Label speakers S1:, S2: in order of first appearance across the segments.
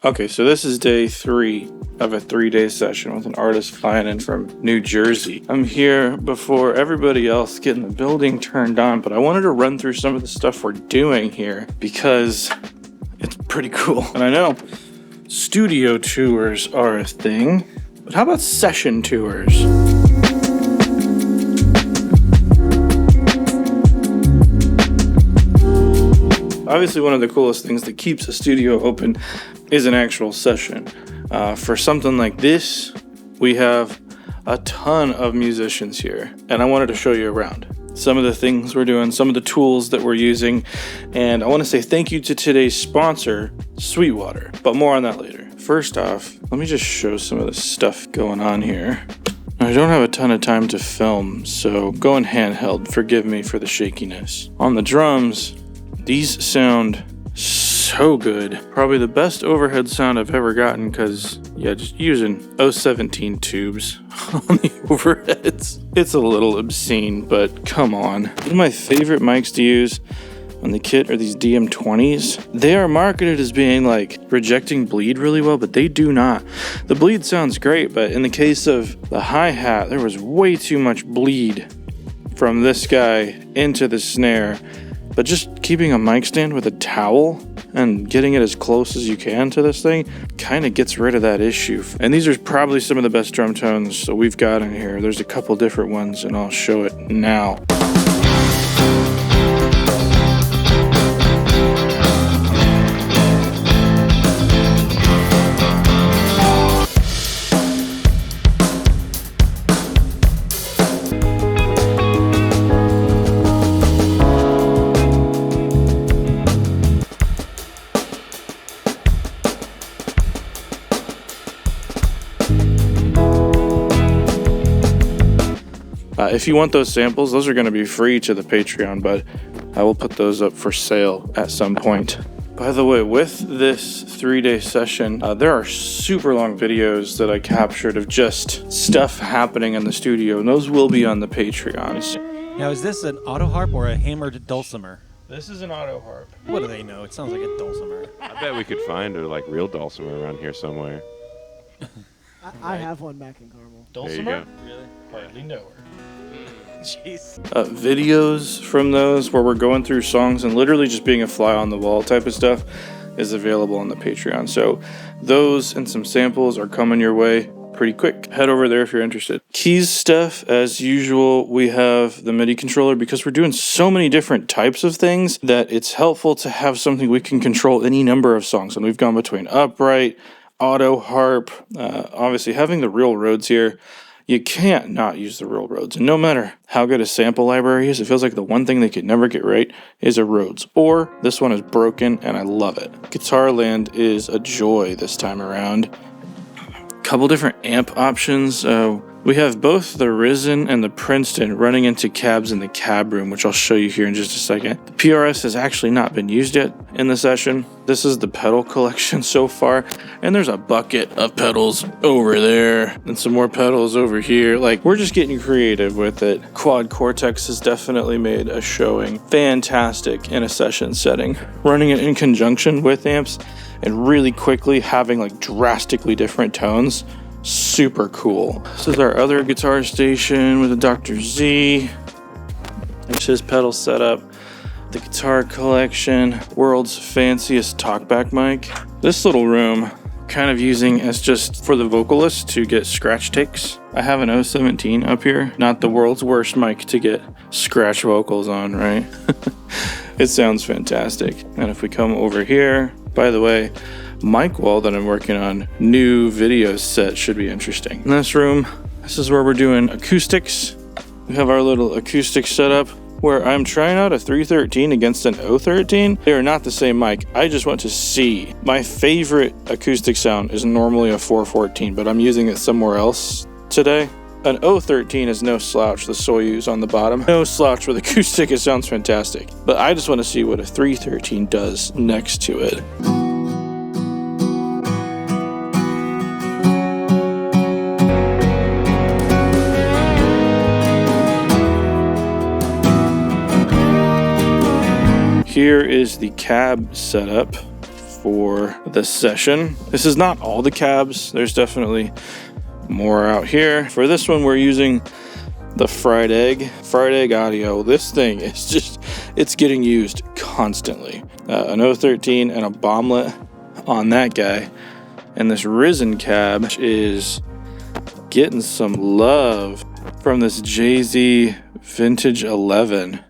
S1: Okay, so this is day 3 of a 3-day session with an artist flying in from New Jersey. I'm here before everybody else getting the building turned on, but I wanted to run through some of the stuff we're doing here because it's pretty cool. And I know studio tours are a thing, but how about session tours? Obviously, one of the coolest things that keeps a studio open is an actual session. For something like this, we have a ton of musicians here, and I wanted to show you around some of the things we're doing, some of the tools that we're using, and I want to say thank you to today's sponsor, Sweetwater, but more on that later. First off, let me just show some of the stuff going on here. I don't have a ton of time to film, so going handheld, forgive me for the shakiness. On the drums, these sound so good. Probably the best overhead sound I've ever gotten because, yeah, just using 017 tubes on the overheads. It's a little obscene, but come on. One of my favorite mics to use on the kit are these DM20s. They are marketed as being like rejecting bleed really well, but they do not. The bleed sounds great, but in the case of the hi-hat, there was way too much bleed from this guy into the snare. But just keeping a mic stand with a towel and getting it as close as you can to this thing kind of gets rid of that issue. And these are probably some of the best drum tones that we've got in here. There's a couple different ones, and I'll show it now. If you want those samples, those are going to be free to the Patreon, but I will put those up for sale at some point. By the way, with this 3-day session, there are super long videos that I captured of just stuff happening in the studio, and those will be on the Patreon.
S2: Now, is this an auto harp or a hammered dulcimer?
S1: This is an auto harp.
S2: What do they know? It sounds like a dulcimer.
S3: I bet we could find a real dulcimer around here somewhere.
S4: I have one back in Carmel.
S1: Dulcimer?
S2: Really?
S1: Hardly know her.
S2: Jeez.
S1: Videos from those where we're going through songs and literally just being a fly on the wall type of stuff is available on the Patreon. So those and some samples are coming your way pretty quick. Head over there if you're interested. Keys stuff, as usual, we have the MIDI controller because we're doing so many different types of things that it's helpful to have something we can control any number of songs. And we've gone between upright, auto harp, obviously having the real Rhodes here. You can't not use the real Rhodes. And no matter how good a sample library is, it feels like the one thing they could never get right is a Rhodes. Or this one is broken and I love it. Guitarland is a joy this time around. Couple different amp options. We have both the Risen and the Princeton running into cabs in the cab room, which I'll show you here in just a second. The PRS has actually not been used yet in the session. This is the pedal collection so far, and there's a bucket of pedals over there and some more pedals over here. Like, we're just getting creative with it. Quad Cortex has definitely made a showing. Fantastic in a session setting. Running it in conjunction with amps and really quickly having like drastically different tones. Super cool. This is our other guitar station with a Dr. Z. There's his pedal setup. The guitar collection. World's fanciest talkback mic. This little room kind of using as just for the vocalist to get scratch takes. I have an 017 up here. Not the world's worst mic to get scratch vocals on, right? It sounds fantastic. And if we come over here, by the way, mic wall that I'm working on, new video set should be interesting. In this room, this is where we're doing acoustics. We have our little acoustic setup where I'm trying out a 313 against an 013. They are not the same mic. I just want to see. My favorite acoustic sound is normally a 414, but I'm using it somewhere else today. An 013 is no slouch, the Soyuz on the bottom. No slouch with acoustic, it sounds fantastic. But I just want to see what a 313 does next to it. Here is the cab setup. for the session. This is not all the cabs. There's definitely more out here. For this one, we're using the Fried Egg audio. This thing is just, it's getting used constantly. An 013 and a bomblet on that guy. And this Risen cab is getting some love from this JZ Vintage 11.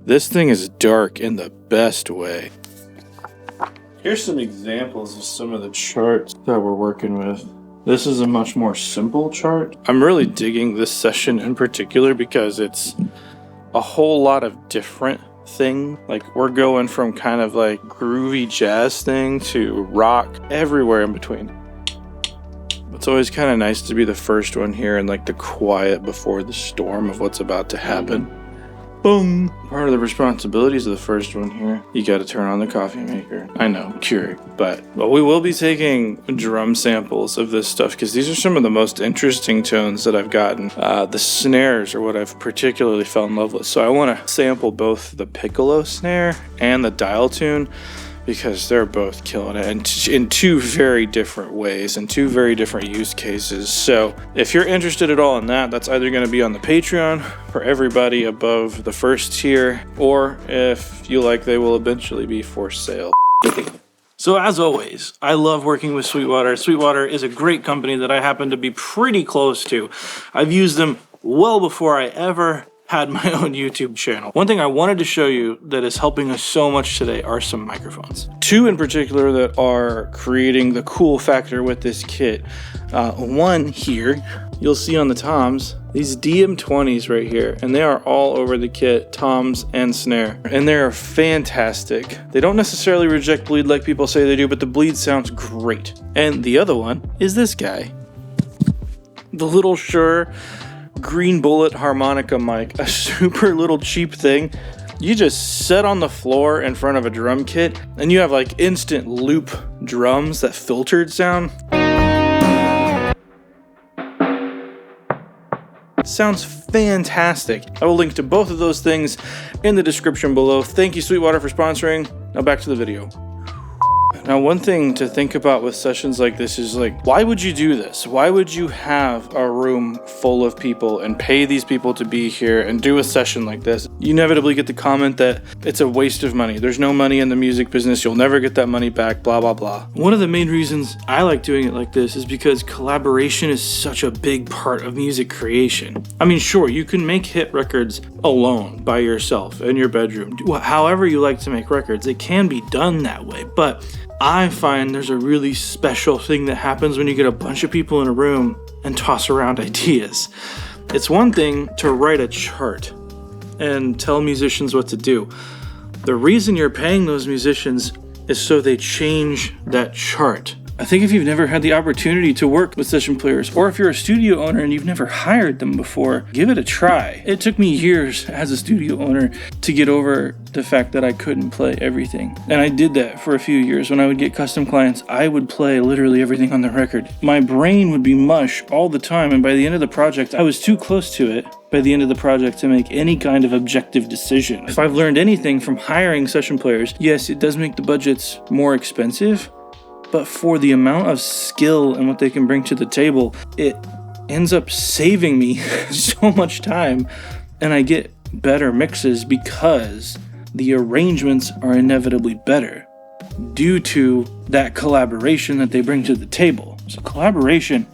S1: This thing is dark in the best way. Here's some examples of some of the charts that we're working with. This is a much more simple chart. I'm really digging this session in particular because it's a whole lot of different things. Like, we're going from kind of like groovy jazz thing to rock, everywhere in between. It's always kind of nice to be the first one here and like the quiet before the storm of what's about to happen. Boom! Part of the responsibilities of the first one here, you gotta turn on the coffee maker. I know, Keurig, but we will be taking drum samples of this stuff because these are some of the most interesting tones that I've gotten. The snares are what I've particularly fell in love with. So I want to sample both the piccolo snare and the dial tune because they're both killing it and in two very different ways and two very different use cases. So if you're interested at all in that, that's either going to be on the Patreon for everybody above the first tier, or if you like, they will eventually be for sale. So as always, I love working with Sweetwater. Sweetwater is a great company that I happen to be pretty close to. I've used them well before I ever had my own YouTube channel. One thing I wanted to show you that is helping us so much today are some microphones. Two in particular that are creating the cool factor with this kit. One here, you'll see on the toms, these DM20s right here, and they are all over the kit, toms and snare, and they are fantastic. They don't necessarily reject bleed like people say they do, but the bleed sounds great. And the other one is this guy, the little Shure Green Bullet harmonica mic, a super little cheap thing. You just set on the floor in front of a drum kit and you have like instant loop drums, that filtered sound. Sounds fantastic. I will link to both of those things in the description below. Thank you, Sweetwater, for sponsoring. Now back to the video. Now, one thing to think about with sessions like this is like, why would you do this? Why would you have a room full of people and pay these people to be here and do a session like this? You inevitably get the comment that it's a waste of money. There's no money in the music business. You'll never get that money back, blah, blah, blah. One of the main reasons I like doing it like this is because collaboration is such a big part of music creation. I mean, sure, you can make hit records alone by yourself in your bedroom. However you like to make records, it can be done that way, but I find there's a really special thing that happens when you get a bunch of people in a room and toss around ideas. It's one thing to write a chart and tell musicians what to do. The reason you're paying those musicians is so they change that chart. I think if you've never had the opportunity to work with session players, or if you're a studio owner and you've never hired them before, give it a try. It took me years as a studio owner to get over the fact that I couldn't play everything. And I did that for a few years. When I would get custom clients, I would play literally everything on the record. My brain would be mush all the time, and by the end of the project, I was too close to it by the end of the project to make any kind of objective decision. If I've learned anything from hiring session players, yes, it does make the budgets more expensive, but for the amount of skill and what they can bring to the table, it ends up saving me so much time, and I get better mixes because the arrangements are inevitably better due to that collaboration that they bring to the table. So collaboration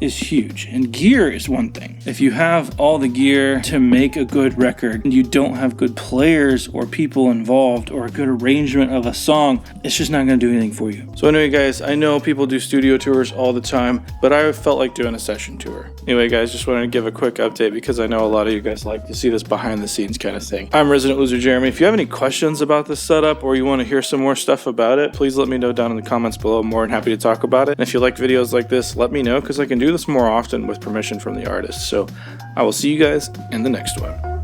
S1: is huge, and gear is one thing. If you have all the gear to make a good record and you don't have good players or people involved or a good arrangement of a song, it's just not going to do anything for you. So anyway, guys, I know people do studio tours all the time, but I felt like doing a session tour. Anyway, guys, just wanted to give a quick update because I know a lot of you guys like to see this behind the scenes kind of thing. I'm Resident Loser Jeremy. If you have any questions about this setup or you want to hear some more stuff about it, please let me know down in the comments below. I'm more than happy to talk about it. And if you like videos like this, let me know because I can do this more often with permission from the artist. So I will see you guys in the next one.